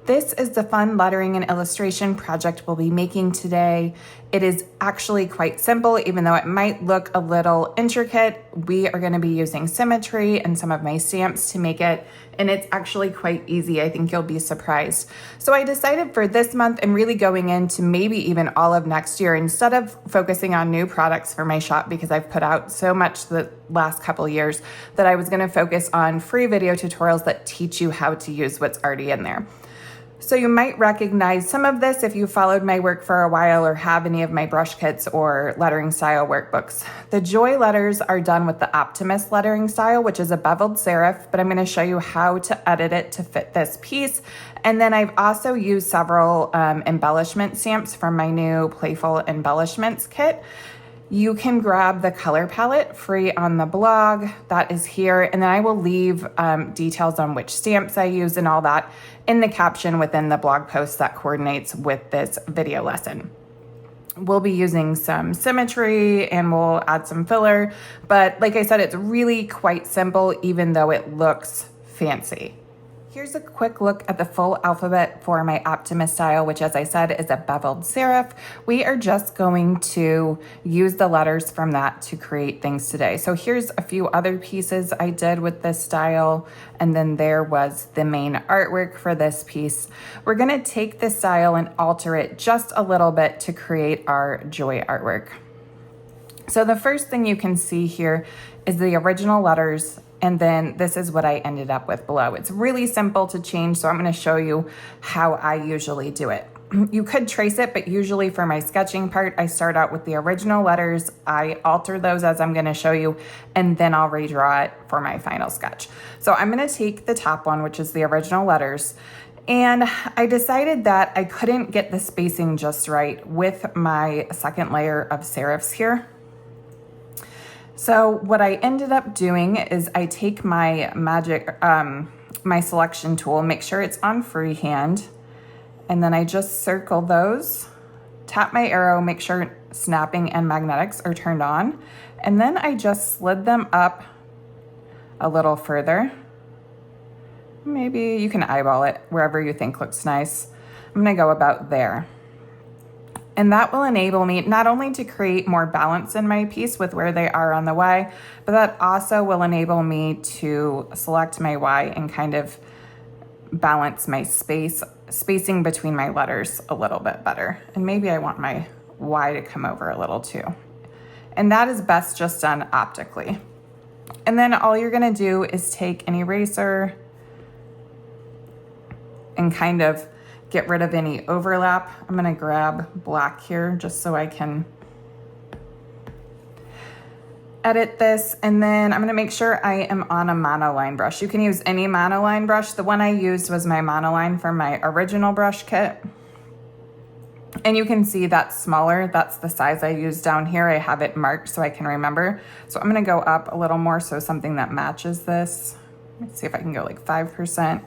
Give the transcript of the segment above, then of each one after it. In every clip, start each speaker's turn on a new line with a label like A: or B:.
A: This is the fun lettering and illustration project we'll be making today. It is actually quite simple, even though it might look a little intricate. We are going to be using symmetry and some of my stamps to make it, and it's actually quite easy. I think you'll be surprised. So I decided for this month and really going into maybe even all of next year, instead of focusing on new products for my shop, because I've put out so much the last couple years, that I was going to focus on free video tutorials that teach you how to use what's already in there. So you might recognize some of this if you followed my work for a while or have any of my brush kits or lettering style workbooks. The Joy letters are done with the Optimist lettering style, which is a beveled serif, but I'm going to show you how to edit it to fit this piece. And then I've also used several embellishment stamps from my new Playful Embellishments kit. You can grab the color palette free on the blog that is here, and then I will leave details on which stamps I use and all that in the caption within the blog post that coordinates with this video lesson. We'll be using some symmetry and we'll add some filler, but like I said, it's really quite simple even though it looks fancy. Here's a quick look at the full alphabet for my Optimist style, which, as I said, is a beveled serif. We are just going to use the letters from that to create things today. So here's a few other pieces I did with this style, and then there was the main artwork for this piece. We're gonna take this style and alter it just a little bit to create our Joy artwork. So the first thing you can see here is the original letters, and then this is what I ended up with below. It's really simple to change, so I'm going to show you how I usually do it. You could trace it, but usually for my sketching part, I start out with the original letters. I alter those as I'm going to show you, and then I'll redraw it for my final sketch. So I'm going to take the top one, which is the original letters, and I decided that I couldn't get the spacing just right with my second layer of serifs here. So what I ended up doing is I take my my selection tool, make sure it's on freehand, and then I just circle those, tap my arrow, make sure snapping and magnetics are turned on, and then I just slid them up a little further. Maybe you can eyeball it wherever you think looks nice. I'm gonna go about there. And that will enable me not only to create more balance in my piece with where they are on the Y, but that also will enable me to select my Y and kind of balance my spacing between my letters a little bit better. And maybe I want my Y to come over a little too. And that is best just done optically. And then all you're gonna do is take an eraser and kind of get rid of any overlap. I'm gonna grab black here just so I can edit this, and then I'm gonna make sure I am on a monoline brush. You can use any monoline brush. The one I used was my monoline from my original brush kit. And you can see that's smaller. That's the size I used down here. I have it marked so I can remember. So I'm gonna go up a little more, so something that matches this. Let's see if I can go like 5%.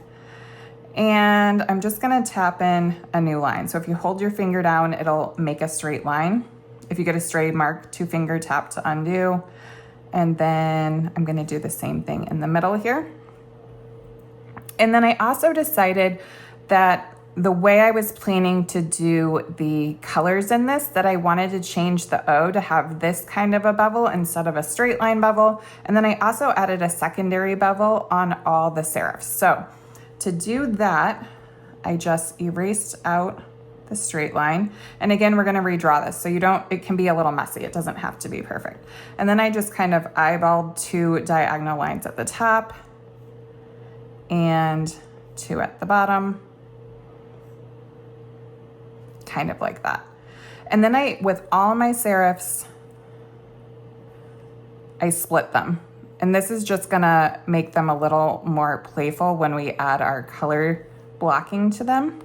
A: And I'm just gonna tap in a new line. So if you hold your finger down, it'll make a straight line. If you get a straight mark, 2-finger tap to undo. And then I'm gonna do the same thing in the middle here. And then I also decided that the way I was planning to do the colors in this, that I wanted to change the O to have this kind of a bevel instead of a straight line bevel. And then I also added a secondary bevel on all the serifs. So to do that, I just erased out the straight line. And again, we're gonna redraw this. So it can be a little messy. It doesn't have to be perfect. And then I just kind of eyeballed 2 diagonal lines at the top and 2 at the bottom, kind of like that. And then with all my serifs, I split them. And this is just gonna make them a little more playful when we add our color blocking to them.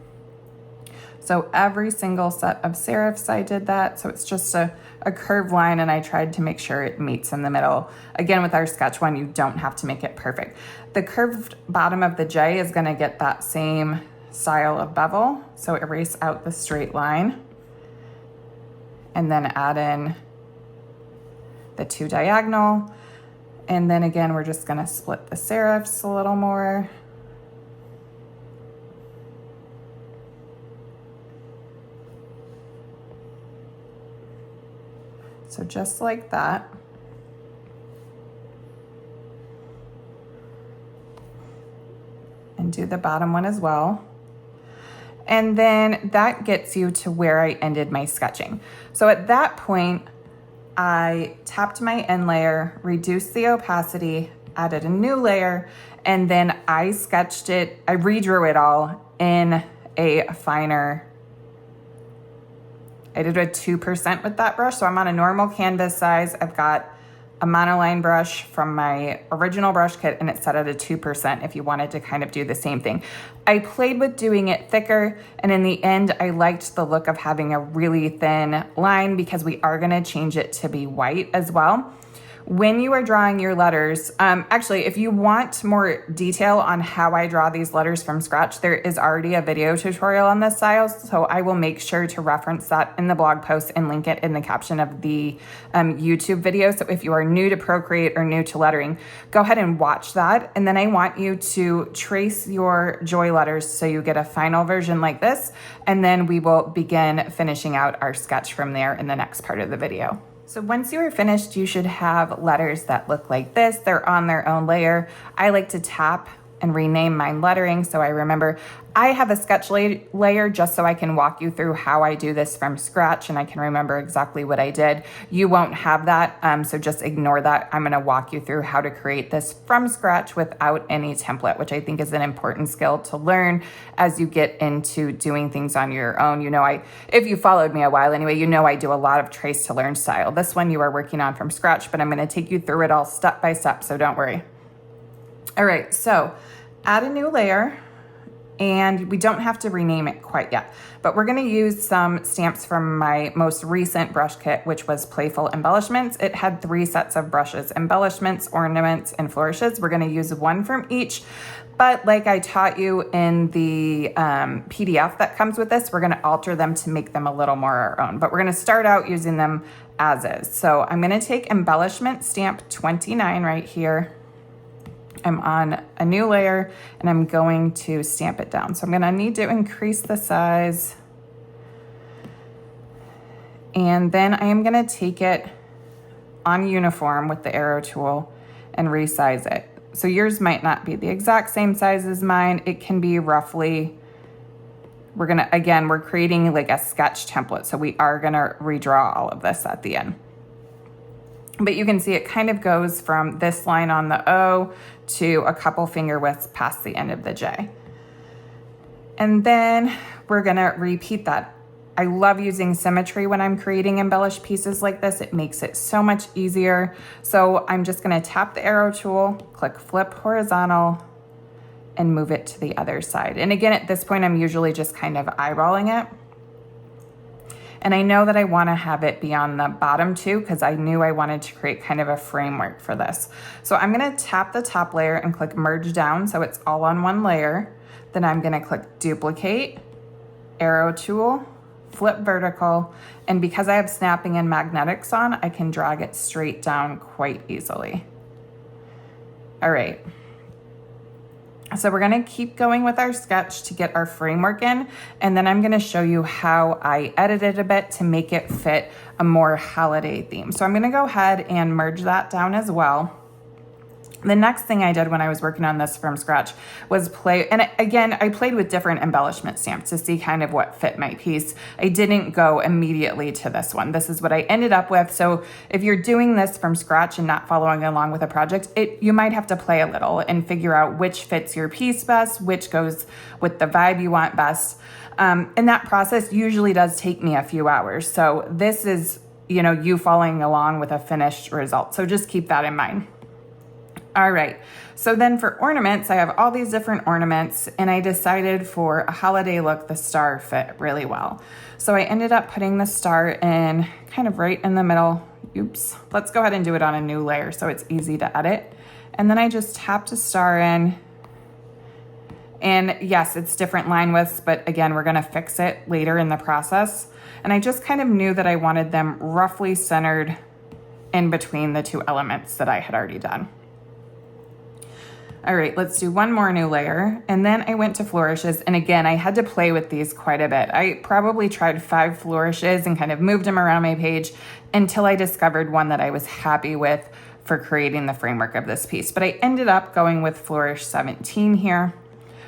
A: So every single set of serifs, I did that. So it's just a curved line, and I tried to make sure it meets in the middle. Again, with our sketch one, you don't have to make it perfect. The curved bottom of the J is gonna get that same style of bevel. So erase out the straight line and then add in the 2 diagonal. And then again, we're just gonna split the serifs a little more. So just like that. And do the bottom one as well. And then that gets you to where I ended my sketching. So at that point, I tapped my end layer, reduced the opacity, added a new layer, and then I sketched it, I redrew it all in a finer, I did a 2% with that brush. So I'm on a normal canvas size. I've got a monoline brush from my original brush kit, and it's set at a 2% if you wanted to kind of do the same thing. I played with doing it thicker, and in the end, I liked the look of having a really thin line because we are gonna change it to be white as well. When you are drawing your letters, actually, if you want more detail on how I draw these letters from scratch, there is already a video tutorial on this style, so I will make sure to reference that in the blog post and link it in the caption of the YouTube video. So if you are new to Procreate or new to lettering, go ahead and watch that. And then I want you to trace your joy letters so you get a final version like this, and then we will begin finishing out our sketch from there in the next part of the video. So once you are finished, you should have letters that look like this. They're on their own layer. I like to tap and rename mine lettering so I remember. I have a sketch layer just so I can walk you through how I do this from scratch and I can remember exactly what I did. You won't have that, so just ignore that. I'm gonna walk you through how to create this from scratch without any template, which I think is an important skill to learn as you get into doing things on your own. You know, if you followed me a while anyway, you know I do a lot of trace to learn style. This one you are working on from scratch, but I'm gonna take you through it all step by step, so don't worry. All right, so add a new layer. And we don't have to rename it quite yet, but we're gonna use some stamps from my most recent brush kit, which was Playful Embellishments. It had 3 sets of brushes, embellishments, ornaments, and flourishes. We're gonna use one from each, but like I taught you in the PDF that comes with this, we're gonna alter them to make them a little more our own, but we're gonna start out using them as is. So I'm gonna take embellishment stamp 29 right here. I'm on a new layer and I'm going to stamp it down. So I'm gonna need to increase the size. And then I am gonna take it on uniform with the arrow tool and resize it. So yours might not be the exact same size as mine. It can be roughly, we're creating like a sketch template. So we are gonna redraw all of this at the end. But you can see it kind of goes from this line on the O to a couple finger widths past the end of the J. And then we're gonna repeat that. I love using symmetry when I'm creating embellished pieces like this. It makes it so much easier. So I'm just gonna tap the arrow tool, click flip horizontal, and move it to the other side. And again, at this point, I'm usually just kind of eyeballing it. And I know that I wanna have it be on the bottom too, because I knew I wanted to create kind of a framework for this. So I'm gonna tap the top layer and click merge down so it's all on one layer. Then I'm gonna click duplicate, arrow tool, flip vertical, and because I have snapping and magnetics on, I can drag it straight down quite easily. All right. So we're gonna keep going with our sketch to get our framework in, and then I'm gonna show you how I edited a bit to make it fit a more holiday theme. So I'm gonna go ahead and merge that down as well. The next thing I did when I was working on this from scratch was and again, I played with different embellishment stamps to see kind of what fit my piece. I didn't go immediately to this one. This is what I ended up with. So if you're doing this from scratch and not following along with a project, you might have to play a little and figure out which fits your piece best, which goes with the vibe you want best. And that process usually does take me a few hours. So this is, you following along with a finished result. So just keep that in mind. All right, so then for ornaments, I have all these different ornaments and I decided for a holiday look, the star fit really well. So I ended up putting the star in kind of right in the middle. Oops, let's go ahead and do it on a new layer so it's easy to edit. And then I just tapped a star in. And yes, it's different line widths, but again, we're gonna fix it later in the process. And I just kind of knew that I wanted them roughly centered in between the two elements that I had already done. All right, let's do one more new layer. And then I went to flourishes. And again, I had to play with these quite a bit. I probably tried 5 flourishes and kind of moved them around my page until I discovered one that I was happy with for creating the framework of this piece. But I ended up going with flourish 17 here.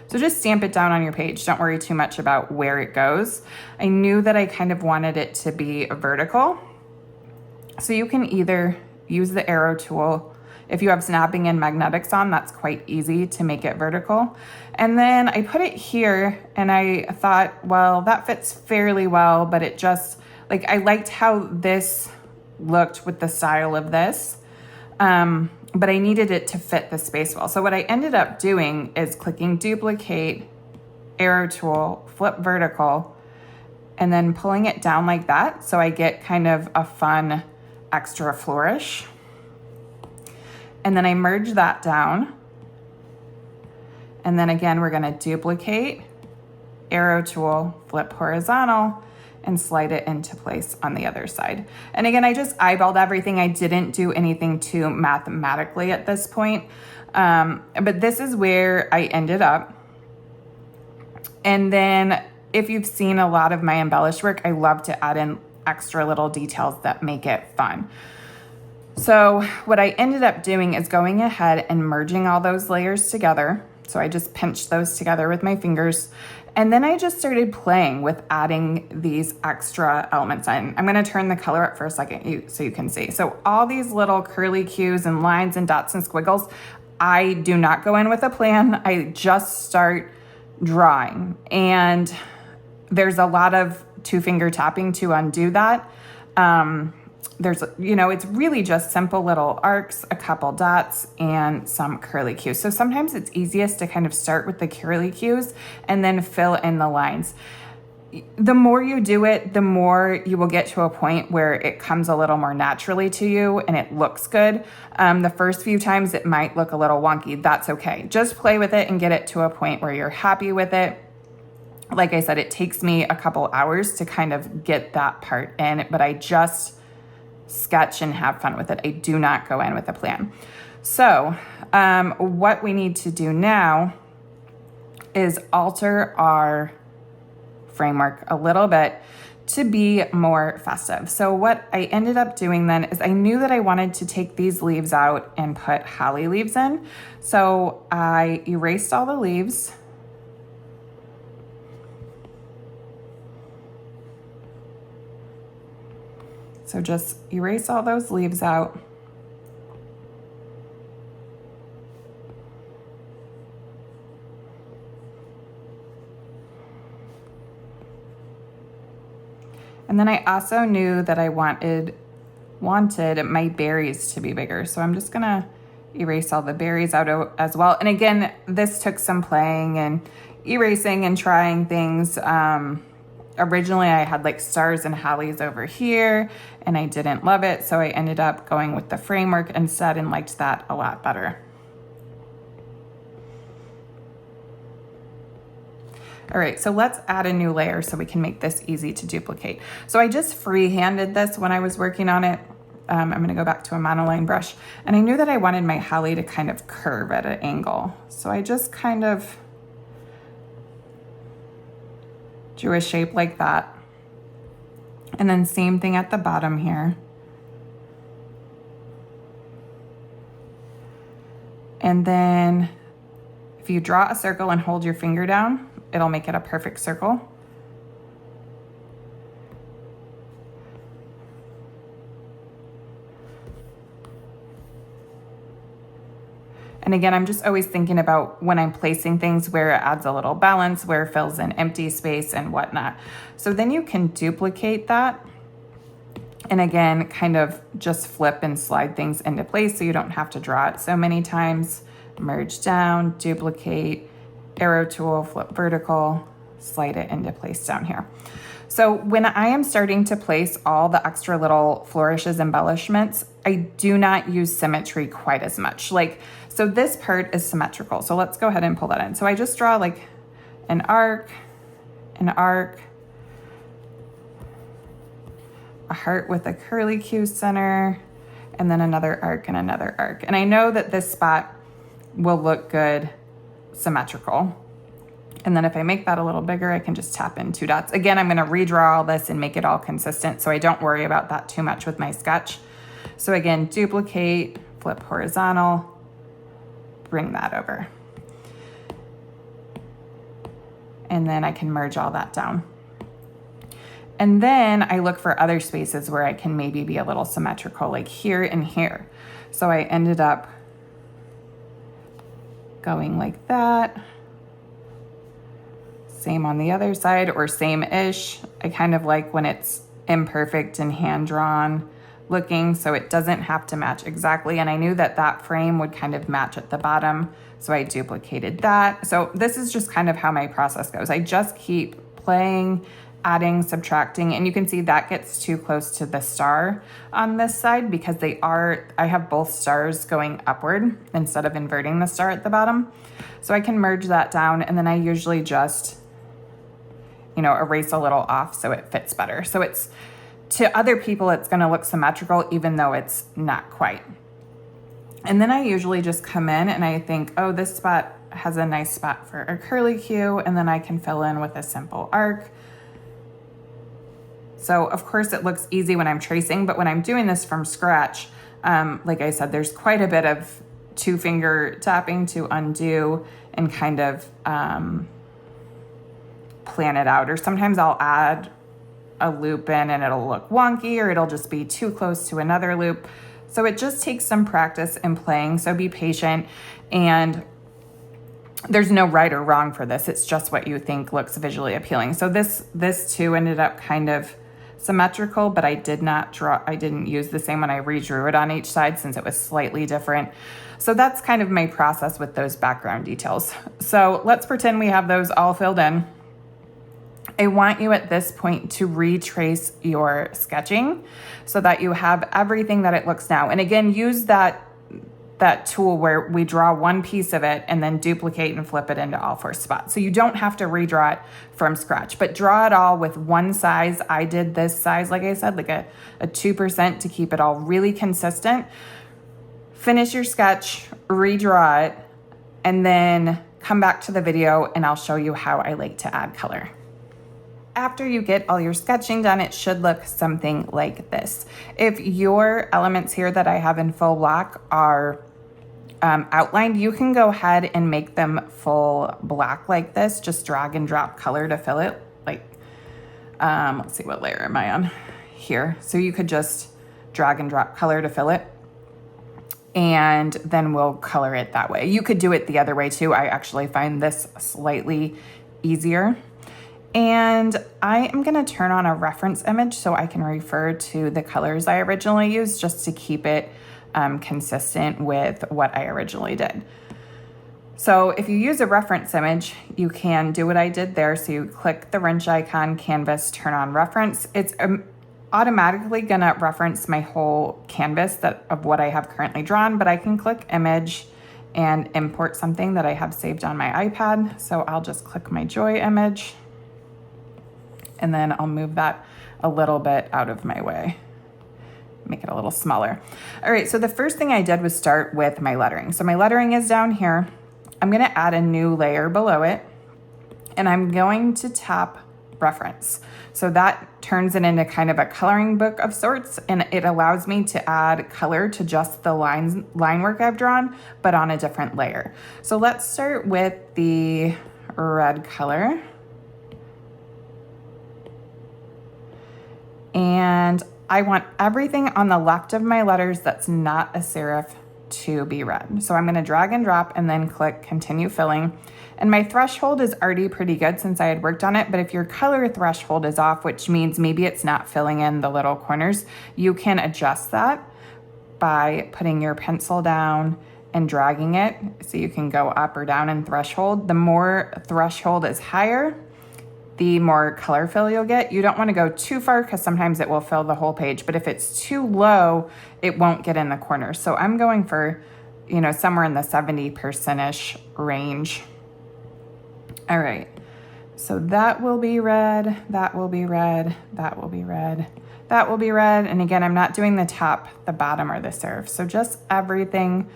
A: So just stamp it down on your page. Don't worry too much about where it goes. I knew that I kind of wanted it to be vertical. So you can either use the arrow tool. If you have snapping and magnetics on, that's quite easy to make it vertical. And then I put it here and I thought, well, that fits fairly well, but it just, like, I liked how this looked with the style of this. But I needed it to fit the space well. So what I ended up doing is clicking duplicate, arrow tool, flip vertical, and then pulling it down like that. So I get kind of a fun extra flourish. And then I merge that down. And then again, we're gonna duplicate, arrow tool, flip horizontal, and slide it into place on the other side. And again, I just eyeballed everything. I didn't do anything too mathematically at this point. But this is where I ended up. And then if you've seen a lot of my embellish work, I love to add in extra little details that make it fun. So what I ended up doing is going ahead and merging all those layers together. So I just pinched those together with my fingers. And then I just started playing with adding these extra elements in. I'm gonna turn the color up for a second so you can see. So all these little curly cues and lines and dots and squiggles, I do not go in with a plan. I just start drawing. And there's a lot of 2-finger tapping to undo that. It's really just simple little arcs, a couple dots, and some curly cues. So sometimes it's easiest to kind of start with the curly cues and then fill in the lines. The more you do it, the more you will get to a point where it comes a little more naturally to you and it looks good. The first few times it might look a little wonky. That's okay. Just play with it and get it to a point where you're happy with it. Like I said, it takes me a couple hours to kind of get that part in, but I just sketch and have fun with it. I do not go in with a plan. So what we need to do now is alter our framework a little bit to be more festive. So what I ended up doing then is I knew that I wanted to take these leaves out and put holly leaves in. So I erased all the leaves. So just erase all those leaves out. And then I also knew that I wanted my berries to be bigger. So I'm just gonna erase all the berries out as well. And again, this took some playing and erasing and trying things. Originally I had like stars and hollies over here and I didn't love it. So I ended up going with the framework instead and liked that a lot better. All right, so let's add a new layer so we can make this easy to duplicate. So I just free-handed this when I was working on it. I'm gonna go back to a monoline brush, and I knew that I wanted my holly to kind of curve at an angle. So I just kind of drew a shape like that. And then same thing at the bottom here. And then if you draw a circle and hold your finger down, it'll make it a perfect circle. And again, I'm just always thinking about when I'm placing things where it adds a little balance, where it fills in empty space and whatnot. So then you can duplicate that. And again, kind of just flip and slide things into place so you don't have to draw it so many times. Merge down, duplicate, arrow tool, flip vertical, slide it into place down here. So when I am starting to place all the extra little flourishes, embellishments, I do not use symmetry quite as much. So this part is symmetrical. So let's go ahead and pull that in. So I just draw like an arc, a heart with a curly Q center, and then another arc and another arc. And I know that this spot will look good symmetrical. And then if I make that a little bigger, I can just tap in 2 dots. Again, I'm gonna redraw all this and make it all consistent so I don't worry about that too much with my sketch. So again, duplicate, flip horizontal, bring that over. And then I can merge all that down. And then I look for other spaces where I can maybe be a little symmetrical, like here and here. So I ended up going like that. Same on the other side, or same-ish. I kind of like when it's imperfect and hand-drawn looking, so it doesn't have to match exactly. And I knew that that frame would kind of match at the bottom, so I duplicated that. So this is just kind of how my process goes. I just keep playing, adding, subtracting, and you can see that gets too close to the star on this side because I have both stars going upward instead of inverting the star at the bottom. So I can merge that down, and then I usually just, you know, erase a little off so it fits better. So it's, to other people, it's gonna look symmetrical even though it's not quite. And then I usually just come in and I think, oh, this spot has a nice spot for a curlicue, and then I can fill in with a simple arc. So of course it looks easy when I'm tracing, but when I'm doing this from scratch, like I said, there's quite a bit of 2-finger tapping to undo and kind of plan it out. Or sometimes I'll add a loop in and it'll look wonky, or it'll just be too close to another loop. So it just takes some practice in playing, so be patient. And there's no right or wrong for this. It's just what you think looks visually appealing. So this too ended up kind of symmetrical, but I didn't use the same when I redrew it on each side since it was slightly different. So that's kind of my process with those background details. So let's pretend we have those all filled in. I want you at this point to retrace your sketching so that you have everything that it looks now. And again, use that tool where we draw one piece of it and then duplicate and flip it into all 4 spots. So you don't have to redraw it from scratch, but draw it all with one size. I did this size, like I said, like a 2% to keep it all really consistent. Finish your sketch, redraw it, and then come back to the video and I'll show you how I like to add color. After you get all your sketching done, it should look something like this. If your elements here that I have in full black are outlined, you can go ahead and make them full black like this. Just drag and drop color to fill it. Like, let's see, what layer am I on here? So you could just drag and drop color to fill it, and then we'll color it that way. You could do it the other way too. I actually find this slightly easier. And I am gonna turn on a reference image so I can refer to the colors I originally used, just to keep it consistent with what I originally did. So if you use a reference image, you can do what I did there. So you click the wrench icon, canvas, turn on reference. It's automatically gonna reference my whole canvas of what I have currently drawn, but I can click image and import something that I have saved on my iPad. So I'll just click my Joy image, and then I'll move that a little bit out of my way, make it a little smaller. All right, so the first thing I did was start with my lettering. So my lettering is down here. I'm gonna add a new layer below it, and I'm going to tap reference. So that turns it into kind of a coloring book of sorts, and it allows me to add color to just the line work I've drawn, but on a different layer. So let's start with the red color. And I want everything on the left of my letters that's not a serif to be red. So I'm gonna drag and drop and then click continue filling. And my threshold is already pretty good since I had worked on it, but if your color threshold is off, which means maybe it's not filling in the little corners, you can adjust that by putting your pencil down and dragging it so you can go up or down in threshold. The more threshold is higher, the more color fill you'll get. You don't want to go too far because sometimes it will fill the whole page, but if it's too low, it won't get in the corners. So I'm going for, you know, somewhere in the 70%-ish range. All right, so that will be red, that will be red, that will be red, that will be red. And again, I'm not doing the top, the bottom, or the serif. So just everything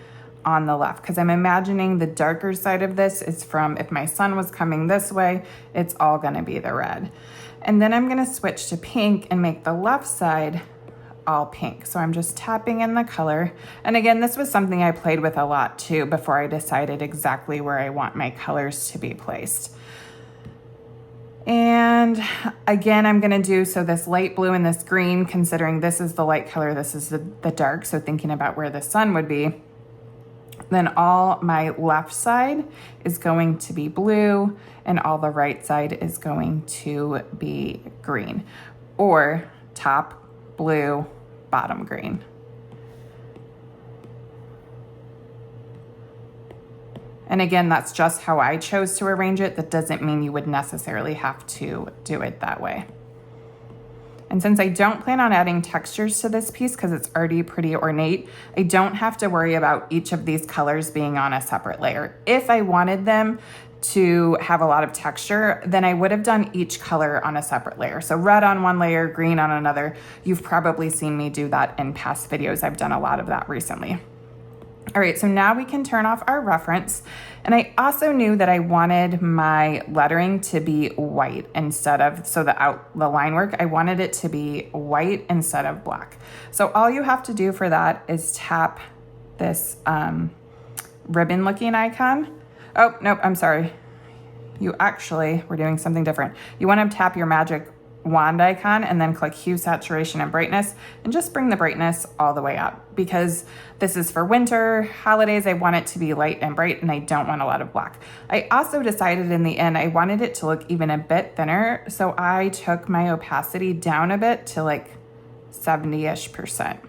A: on the left, because I'm imagining the darker side of this is from, if my sun was coming this way, it's all gonna be the red. And then I'm gonna switch to pink and make the left side all pink. So I'm just tapping in the color. And again, this was something I played with a lot too before I decided exactly where I want my colors to be placed. And again, I'm gonna do, so this light blue and this green, considering this is the light color, this is the dark, so thinking about where the sun would be, then all my left side is going to be blue and all the right side is going to be green, or top blue, bottom green. And again, that's just how I chose to arrange it. That doesn't mean you would necessarily have to do it that way. And since I don't plan on adding textures to this piece because it's already pretty ornate, I don't have to worry about each of these colors being on a separate layer. If I wanted them to have a lot of texture, then I would have done each color on a separate layer. So red on one layer, green on another. You've probably seen me do that in past videos. I've done a lot of that recently. All right, so now we can turn off our reference. And I also knew that I wanted my lettering to be white instead of, so the line work, I wanted it to be white instead of black. So all you have to do for that is tap this ribbon looking icon. Oh, nope, I'm sorry. We're doing something different. You want to tap your magic wand icon and then click hue, saturation, and brightness, and just bring the brightness all the way up, because this is for winter holidays. I want it to be light and bright and I don't want a lot of black. I also decided in the end I wanted it to look even a bit thinner, so I took my opacity down a bit to like 70-ish%.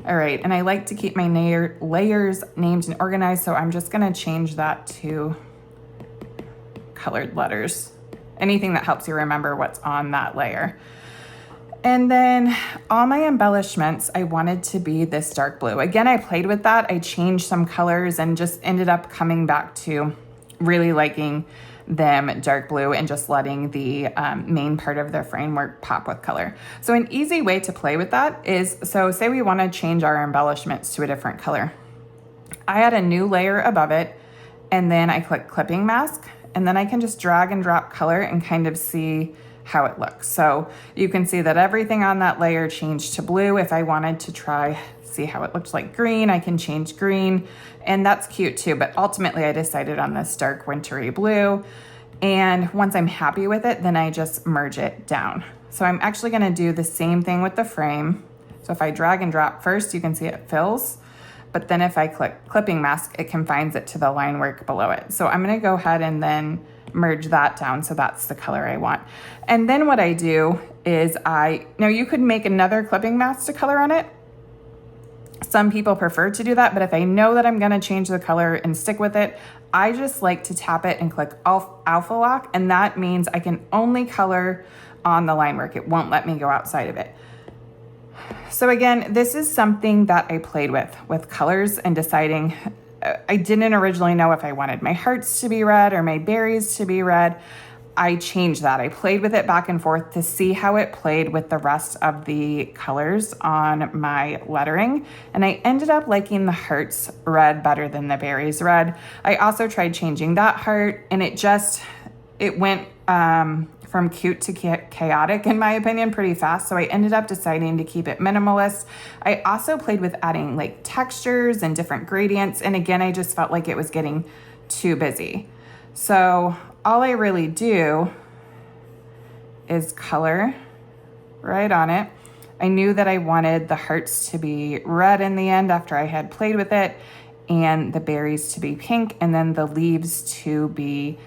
A: All right, and I like to keep my layers named and organized, so I'm just gonna change that to colored letters. Anything that helps you remember what's on that layer. And then all my embellishments, I wanted to be this dark blue. Again, I played with that. I changed some colors and just ended up coming back to really liking them dark blue and just letting the main part of the framework pop with color. So an easy way to play with that is, so say we want to change our embellishments to a different color. I add a new layer above it, and then I click clipping mask, and then I can just drag and drop color and kind of see how it looks. So you can see that everything on that layer changed to blue. If I wanted to see how it looked like green, I can change green, and that's cute too. But ultimately I decided on this dark wintry blue. And once I'm happy with it, then I just merge it down. So I'm actually gonna do the same thing with the frame. So if I drag and drop first, you can see it fills. But then if I click clipping mask, it confines it to the line work below it. So I'm gonna go ahead and then merge that down, so that's the color I want. And then what I do is now you could make another clipping mask to color on it. Some people prefer to do that, but if I know that I'm gonna change the color and stick with it, I just like to tap it and click alpha lock, and that means I can only color on the line work. It won't let me go outside of it. So again, this is something that I played with colors and deciding. I didn't originally know if I wanted my hearts to be red or my berries to be red. I changed that. I played with it back and forth to see how it played with the rest of the colors on my lettering. And I ended up liking the hearts red better than the berries red. I also tried changing that heart, and it went from cute to chaotic, in my opinion, pretty fast. So I ended up deciding to keep it minimalist. I also played with adding like textures and different gradients. And again, I just felt like it was getting too busy. So all I really do is color right on it. I knew that I wanted the hearts to be red in the end after I had played with it, and the berries to be pink, and then the leaves to be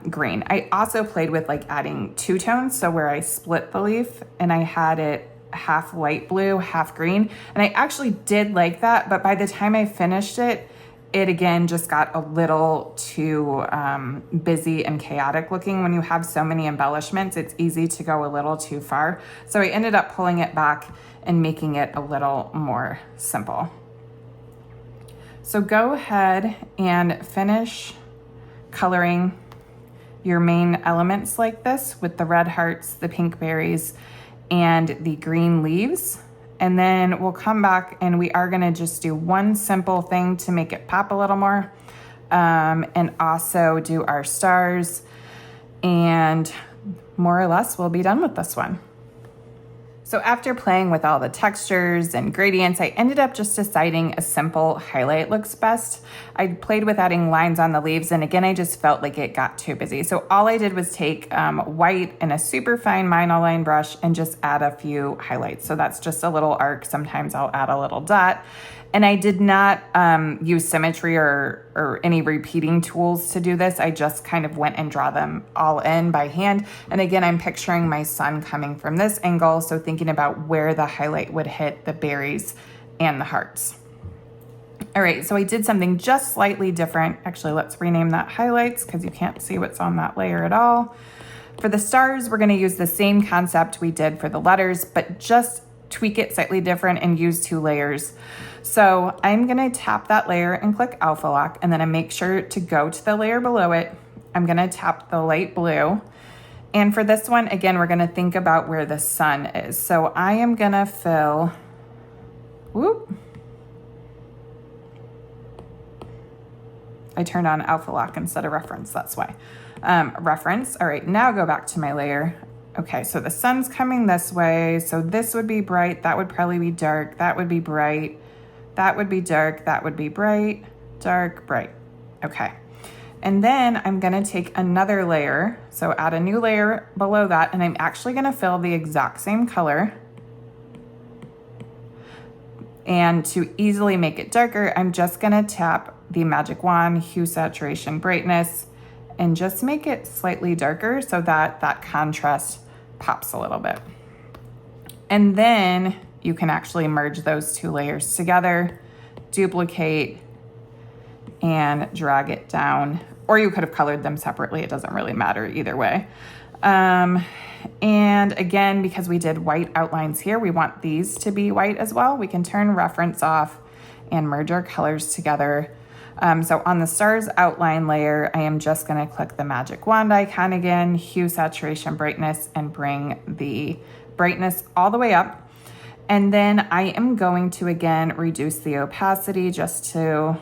A: green. I also played with like adding two tones, so where I split the leaf and I had it half light blue, half green, and I actually did like that, but by the time I finished it, it again just got a little too busy and chaotic looking. When you have so many embellishments, it's easy to go a little too far. So I ended up pulling it back and making it a little more simple. So go ahead and finish coloring your main elements like this with the red hearts, the pink berries, and the green leaves. And then we'll come back and we are gonna just do one simple thing to make it pop a little more. And also do our stars, and more or less we'll be done with this one. So after playing with all the textures and gradients, I ended up just deciding a simple highlight looks best. I played with adding lines on the leaves, and again, I just felt like it got too busy. So all I did was take white and a super fine monoline brush and just add a few highlights. So that's just a little arc. Sometimes I'll add a little dot. And I did not use symmetry or any repeating tools to do this. I just kind of went and draw them all in by hand. And again, I'm picturing my sun coming from this angle, so thinking about where the highlight would hit the berries and the hearts. All right, so I did something just slightly different. Actually, let's rename that highlights because you can't see what's on that layer at all. For the stars, we're gonna use the same concept we did for the letters, but just tweak it slightly different and use 2 layers. So I'm gonna tap that layer and click Alpha Lock, and then I make sure to go to the layer below it. I'm gonna tap the light blue. And for this one, again, we're gonna think about where the sun is. So I am gonna fill, whoop. I turned on Alpha Lock instead of reference, that's why. Reference, all right, now go back to my layer. Okay, so the sun's coming this way. So this would be bright, that would probably be dark, that would be bright, that would be dark, that would be bright, dark, bright. Okay. And then I'm gonna take another layer. So add a new layer below that, and I'm actually gonna fill the exact same color. And to easily make it darker, I'm just gonna tap the magic wand, hue, saturation, brightness, and just make it slightly darker so that that contrast pops a little bit. And then you can actually merge those 2 layers together, duplicate, and drag it down. Or you could have colored them separately. It doesn't really matter either way. And again, because we did white outlines here, we want these to be white as well. We can turn reference off and merge our colors together. So on the stars outline layer, I am just gonna click the magic wand icon again, hue, saturation, brightness, and bring the brightness all the way up. And then I am going to, again, reduce the opacity just to,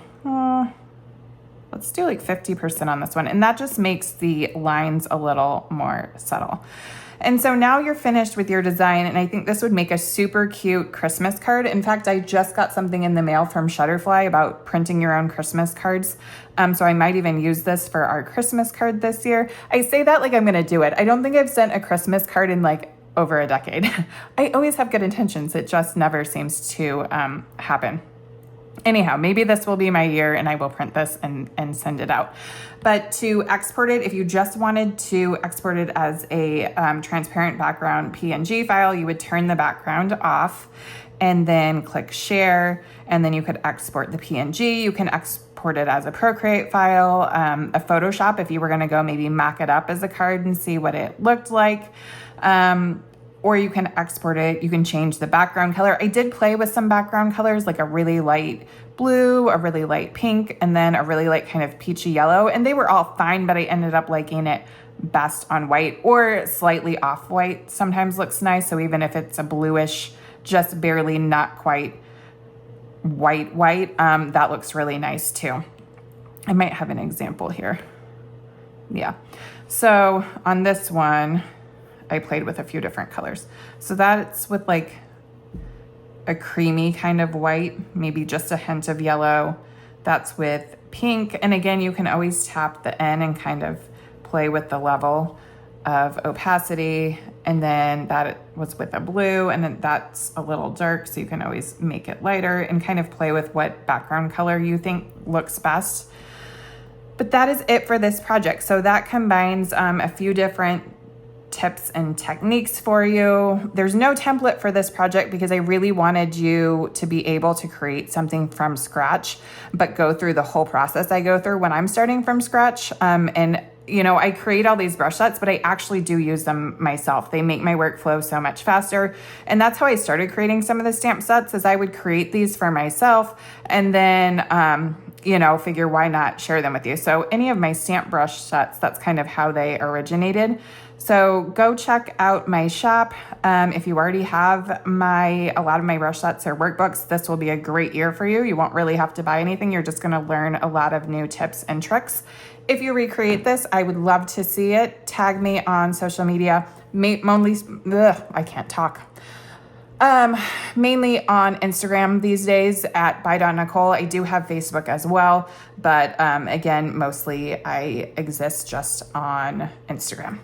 A: let's do like 50% on this one. And that just makes the lines a little more subtle. And so now you're finished with your design, and I think this would make a super cute Christmas card. In fact, I just got something in the mail from Shutterfly about printing your own Christmas cards. So I might even use this for our Christmas card this year. I say that like I'm gonna do it. I don't think I've sent a Christmas card in like over a decade. I always have good intentions. It just never seems to happen. Anyhow, maybe this will be my year and I will print this and send it out. But to export it, if you just wanted to export it as a transparent background PNG file, you would turn the background off and then click share, and then you could export the PNG. You can export it as a Procreate file, a Photoshop if you were gonna go maybe mock it up as a card and see what it looked like. Or you can export it, you can change the background color. I did play with some background colors, like a really light blue, a really light pink, and then a really light kind of peachy yellow, and they were all fine, but I ended up liking it best on white, or slightly off-white sometimes looks nice. So even if it's a bluish, just barely not quite white, that looks really nice too. I might have an example here. Yeah, so on this one, I played with a few different colors. So that's with like a creamy kind of white, maybe just a hint of yellow. That's with pink. And again, you can always tap the N and kind of play with the level of opacity. And then that was with a blue, and then that's a little dark, so you can always make it lighter and kind of play with what background color you think looks best. But that is it for this project. So that combines a few different tips and techniques for you. There's no template for this project because I really wanted you to be able to create something from scratch, but go through the whole process I go through when I'm starting from scratch. And you know, I create all these brush sets, but I actually do use them myself. They make my workflow so much faster. And that's how I started creating some of the stamp sets, is I would create these for myself. And then figure why not share them with you. So any of my stamp brush sets, that's kind of how they originated. So go check out my shop. If you already have a lot of my brush sets or workbooks, this will be a great year for you. You won't really have to buy anything. You're just gonna learn a lot of new tips and tricks. If you recreate this, I would love to see it. Tag me on social media. I can't talk. Mainly on Instagram these days at by.nicole. I do have Facebook as well, but again, mostly I exist just on Instagram.